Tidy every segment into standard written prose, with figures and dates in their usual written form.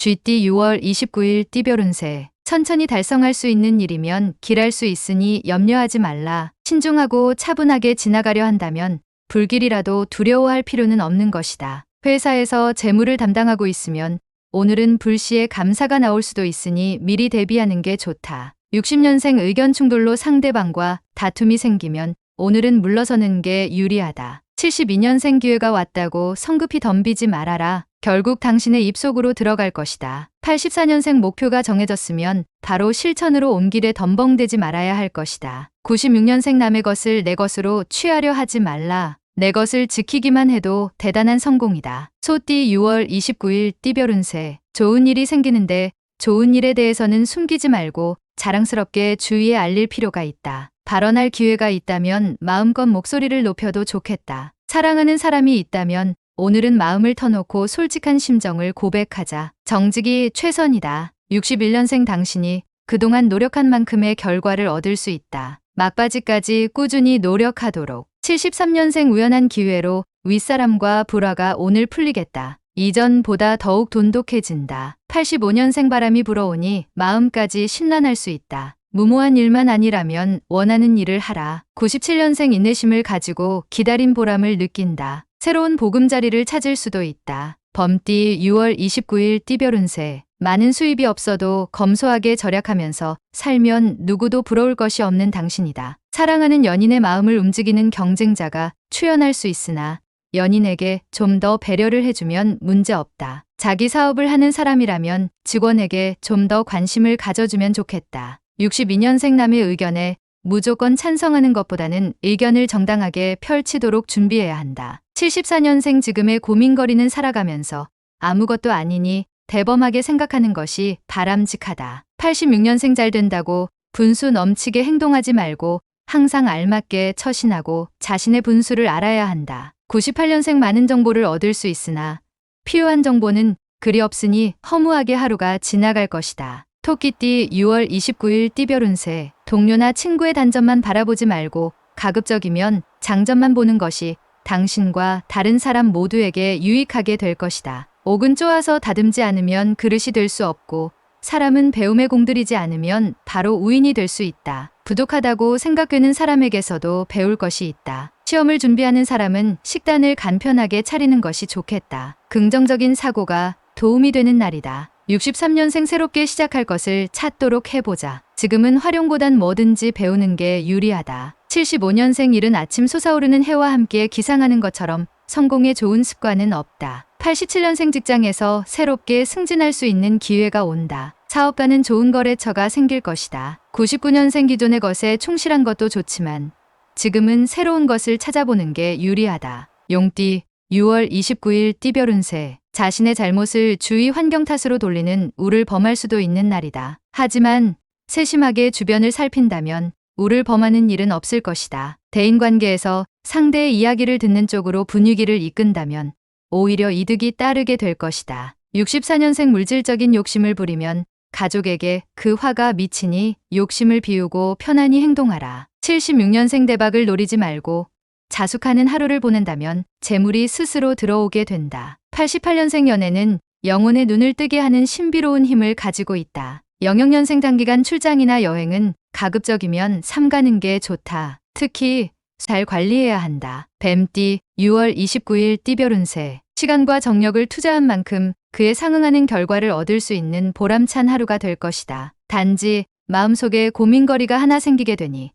GT 6월 29일 띠별 운세. 천천히 달성할 수 있는 일이면 길할 수 있으니 염려하지 말라. 신중하고 차분하게 지나가려 한다면 불길이라도 두려워할 필요는 없는 것이다. 회사에서 재무를 담당하고 있으면 오늘은 불시에 감사가 나올 수도 있으니 미리 대비하는 게 좋다. 60년생 의견 충돌로 상대방과 다툼이 생기면 오늘은 물러서는 게 유리하다. 72년생 기회가 왔다고 성급히 덤비지 말아라. 결국 당신의 입속으로 들어갈 것이다. 84년생 목표가 정해졌으면 바로 실천으로 온 길에 덤벙대지 말아야 할 것이다. 96년생 남의 것을 내 것으로 취하려 하지 말라. 내 것을 지키기만 해도 대단한 성공이다. 소띠 6월 29일 띠별 운세. 좋은 일이 생기는데 좋은 일에 대해서는 숨기지 말고 자랑스럽게 주위에 알릴 필요가 있다. 발언할 기회가 있다면 마음껏 목소리를 높여도 좋겠다. 사랑하는 사람이 있다면 오늘은 마음을 터놓고 솔직한 심정을 고백하자. 정직이 최선이다. 61년생 당신이 그동안 노력한 만큼의 결과를 얻을 수 있다. 막바지까지 꾸준히 노력하도록. 73년생 우연한 기회로 윗사람과 불화가 오늘 풀리겠다. 이전보다 더욱 돈독해진다. 85년생 바람이 불어오니 마음까지 심란할 수 있다. 무모한 일만 아니라면 원하는 일을 하라. 97년생 인내심을 가지고 기다린 보람을 느낀다. 새로운 보금자리를 찾을 수도 있다. 범띠 6월 29일 띠별 운세. 많은 수입이 없어도 검소하게 절약하면서 살면 누구도 부러울 것이 없는 당신이다. 사랑하는 연인의 마음을 움직이는 경쟁자가 출현할 수 있으나 연인에게 좀 더 배려를 해주면 문제없다. 자기 사업을 하는 사람이라면 직원에게 좀 더 관심을 가져주면 좋겠다. 62년생 남의 의견에 무조건 찬성하는 것보다는 의견을 정당하게 펼치도록 준비해야 한다. 74년생 지금의 고민거리는 살아가면서 아무것도 아니니 대범하게 생각하는 것이 바람직하다. 86년생 잘 된다고 분수 넘치게 행동하지 말고 항상 알맞게 처신하고 자신의 분수를 알아야 한다. 98년생 많은 정보를 얻을 수 있으나 필요한 정보는 그리 없으니 허무하게 하루가 지나갈 것이다. 토끼띠 6월 29일 띠별 운세. 동료나 친구의 단점만 바라보지 말고 가급적이면 장점만 보는 것이 당신과 다른 사람 모두에게 유익하게 될 것이다. 옥은 쪼아서 다듬지 않으면 그릇이 될 수 없고 사람은 배움에 공들이지 않으면 바로 우인이 될 수 있다. 부족하다고 생각되는 사람에게서도 배울 것이 있다. 시험을 준비하는 사람은 식단을 간편하게 차리는 것이 좋겠다. 긍정적인 사고가 도움이 되는 날이다. 63년생 새롭게 시작할 것을 찾도록 해보자. 지금은 활용보단 뭐든지 배우는 게 유리하다. 75년생 이른 아침 솟아오르는 해와 함께 기상하는 것처럼 성공에 좋은 습관은 없다. 87년생 직장에서 새롭게 승진할 수 있는 기회가 온다. 사업가는 좋은 거래처가 생길 것이다. 99년생 기존의 것에 충실한 것도 좋지만 지금은 새로운 것을 찾아보는 게 유리하다. 용띠 6월 29일 띠별 운세. 자신의 잘못을 주위 환경 탓으로 돌리는 우를 범할 수도 있는 날이다. 하지만 세심하게 주변을 살핀다면 우를 범하는 일은 없을 것이다. 대인관계에서 상대의 이야기를 듣는 쪽으로 분위기를 이끈다면 오히려 이득이 따르게 될 것이다. 64년생 물질적인 욕심을 부리면 가족에게 그 화가 미치니 욕심을 비우고 편안히 행동하라. 76년생 대박을 노리지 말고 자숙하는 하루를 보낸다면 재물이 스스로 들어오게 된다. 88년생 연애는 영혼의 눈을 뜨게 하는 신비로운 힘을 가지고 있다. 00년생 단기간 출장이나 여행은 가급적이면 삼가는 게 좋다. 특히 잘 관리해야 한다. 뱀띠 6월 29일 띠별 운세. 시간과 정력을 투자한 만큼 그에 상응하는 결과를 얻을 수 있는 보람찬 하루가 될 것이다. 단지 마음속에 고민거리가 하나 생기게 되니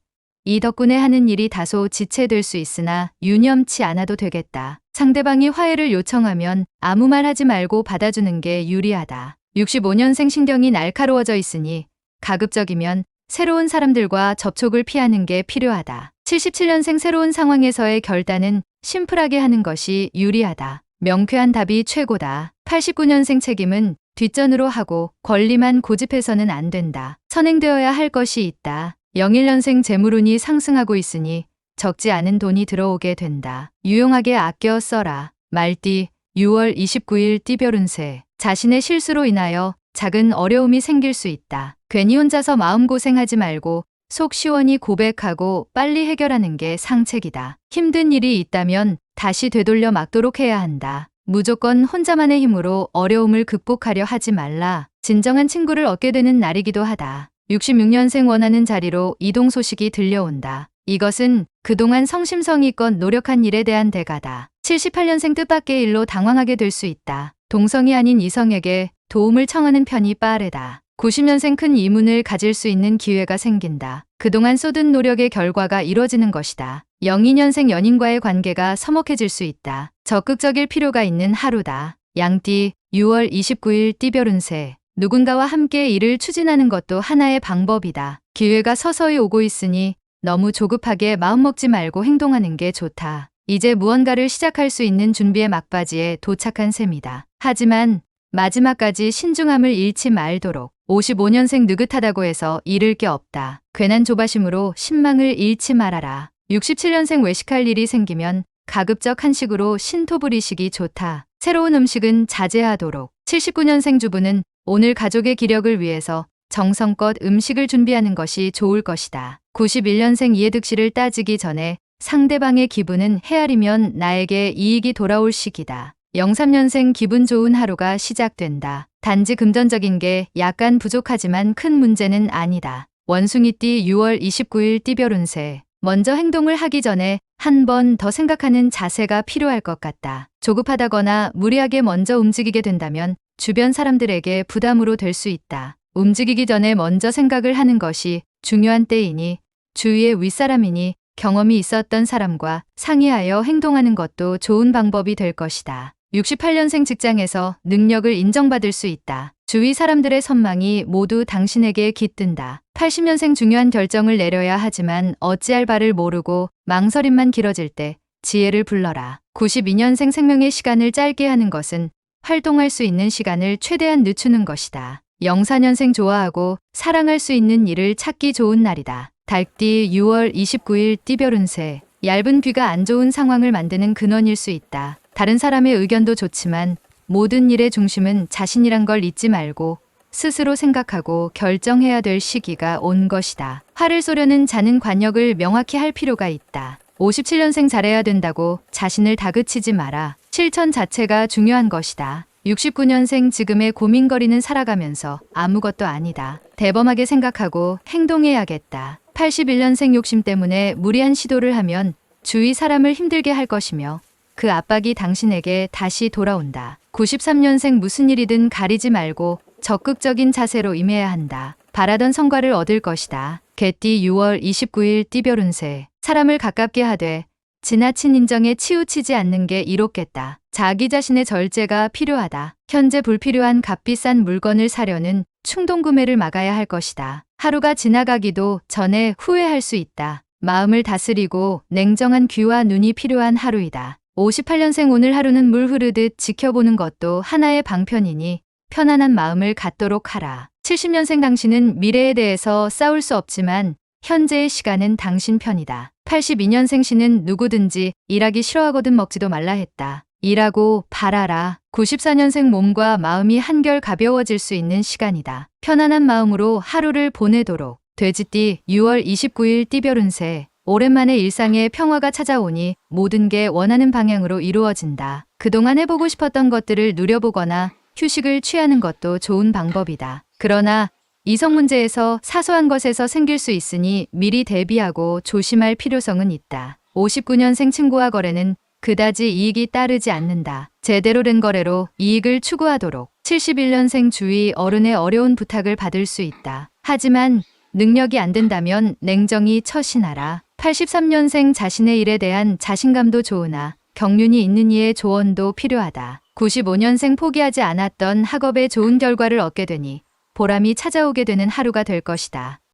이 덕분에 하는 일이 다소 지체될 수 있으나 유념치 않아도 되겠다. 상대방이 화해를 요청하면 아무 말 하지 말고 받아주는 게 유리하다. 65년생 신경이 날카로워져 있으니 가급적이면 새로운 사람들과 접촉을 피하는 게 필요하다. 77년생 새로운 상황에서의 결단은 심플하게 하는 것이 유리하다. 명쾌한 답이 최고다. 89년생 책임은 뒷전으로 하고 권리만 고집해서는 안 된다. 선행되어야 할 것이 있다. 01년생 재물운이 상승하고 있으니 적지 않은 돈이 들어오게 된다. 유용하게 아껴 써라. 말띠 6월 29일 띠별 운세. 자신의 실수로 인하여 작은 어려움이 생길 수 있다. 괜히 혼자서 마음고생하지 말고 속 시원히 고백하고 빨리 해결하는 게 상책이다. 힘든 일이 있다면 다시 되돌려 막도록 해야 한다. 무조건 혼자만의 힘으로 어려움을 극복하려 하지 말라. 진정한 친구를 얻게 되는 날이기도 하다. 66년생 원하는 자리로 이동 소식이 들려온다. 이것은 그동안 성심성의껏 노력한 일에 대한 대가다. 78년생 뜻밖의 일로 당황하게 될 수 있다. 동성이 아닌 이성에게 도움을 청하는 편이 빠르다. 90년생 큰 이문을 가질 수 있는 기회가 생긴다. 그동안 쏟은 노력의 결과가 이루어지는 것이다. 02년생 연인과의 관계가 서먹해질 수 있다. 적극적일 필요가 있는 하루다. 양띠 6월 29일 띠별 운세. 누군가와 함께 일을 추진하는 것도 하나의 방법이다. 기회가 서서히 오고 있으니 너무 조급하게 마음먹지 말고 행동하는 게 좋다. 이제 무언가를 시작할 수 있는 준비의 막바지에 도착한 셈이다. 하지만 마지막까지 신중함을 잃지 말도록. 55년생 느긋하다고 해서 잃을 게 없다. 괜한 조바심으로 신망을 잃지 말아라. 67년생 외식할 일이 생기면 가급적 한식으로 신토 부리시기 좋다. 새로운 음식은 자제하도록. 79년생 주부는 오늘 가족의 기력을 위해서 정성껏 음식을 준비하는 것이 좋을 것이다. 91년생 이해득실을 따지기 전에 상대방의 기분은 헤아리면 나에게 이익이 돌아올 시기다. 03년생 기분 좋은 하루가 시작된다. 단지 금전적인 게 약간 부족하지만 큰 문제는 아니다. 원숭이띠 6월 29일 띠별 운세. 먼저 행동을 하기 전에 한 번 더 생각하는 자세가 필요할 것 같다. 조급하다거나 무리하게 먼저 움직이게 된다면 주변 사람들에게 부담으로 될 수 있다. 움직이기 전에 먼저 생각을 하는 것이 중요한 때이니 주위의 윗사람이니 경험이 있었던 사람과 상의하여 행동하는 것도 좋은 방법이 될 것이다. 68년생 직장에서 능력을 인정받을 수 있다. 주위 사람들의 선망이 모두 당신에게 깃든다. 80년생 중요한 결정을 내려야 하지만 어찌할 바를 모르고 망설임만 길어질 때 지혜를 불러라. 92년생 생명의 시간을 짧게 하는 것은 활동할 수 있는 시간을 최대한 늦추는 것이다. 04년생 좋아하고 사랑할 수 있는 일을 찾기 좋은 날이다. 닭띠 6월 29일 띠별 운세. 얇은 귀가 안 좋은 상황을 만드는 근원일 수 있다. 다른 사람의 의견도 좋지만 모든 일의 중심은 자신이란 걸 잊지 말고 스스로 생각하고 결정해야 될 시기가 온 것이다. 화를 쏘려는 자는 관역을 명확히 할 필요가 있다. 57년생 잘해야 된다고 자신을 다그치지 마라. 실천 자체가 중요한 것이다. 69년생 지금의 고민거리는 살아가면서 아무것도 아니다. 대범하게 생각하고 행동해야겠다. 81년생 욕심 때문에 무리한 시도를 하면 주위 사람을 힘들게 할 것이며 그 압박이 당신에게 다시 돌아온다. 93년생 무슨 일이든 가리지 말고 적극적인 자세로 임해야 한다. 바라던 성과를 얻을 것이다. 개띠 6월 29일 띠별 운세. 사람을 가깝게 하되 지나친 인정에 치우치지 않는 게 이롭겠다. 자기 자신의 절제가 필요하다. 현재 불필요한 값비싼 물건을 사려는 충동 구매를 막아야 할 것이다. 하루가 지나가기도 전에 후회할 수 있다. 마음을 다스리고 냉정한 귀와 눈이 필요한 하루이다. 58년생 오늘 하루는 물 흐르듯 지켜보는 것도 하나의 방편이니 편안한 마음을 갖도록 하라. 70년생 당신은 미래에 대해서 싸울 수 없지만 현재의 시간은 당신 편이다. 82년생 신은 누구든지 일하기 싫어하거든 먹지도 말라 했다. 일하고 바라라. 94년생 몸과 마음이 한결 가벼워질 수 있는 시간이다. 편안한 마음으로 하루를 보내도록. 돼지띠 6월 29일 띠별 운세. 오랜만에 일상에 평화가 찾아오니 모든 게 원하는 방향으로 이루어진다. 그동안 해보고 싶었던 것들을 누려보거나 휴식을 취하는 것도 좋은 방법이다. 그러나 이성 문제에서 사소한 것에서 생길 수 있으니 미리 대비하고 조심할 필요성은 있다. 59년생 친구와 거래는 그다지 이익이 따르지 않는다. 제대로 된 거래로 이익을 추구하도록. 71년생 주위 어른의 어려운 부탁을 받을 수 있다. 하지만 능력이 안 된다면 냉정히 처신하라. 83년생 자신의 일에 대한 자신감도 좋으나 경륜이 있는 이의 조언도 필요하다. 95년생 포기하지 않았던 학업에 좋은 결과를 얻게 되니 보람이 찾아오게 되는 하루가 될 것이다.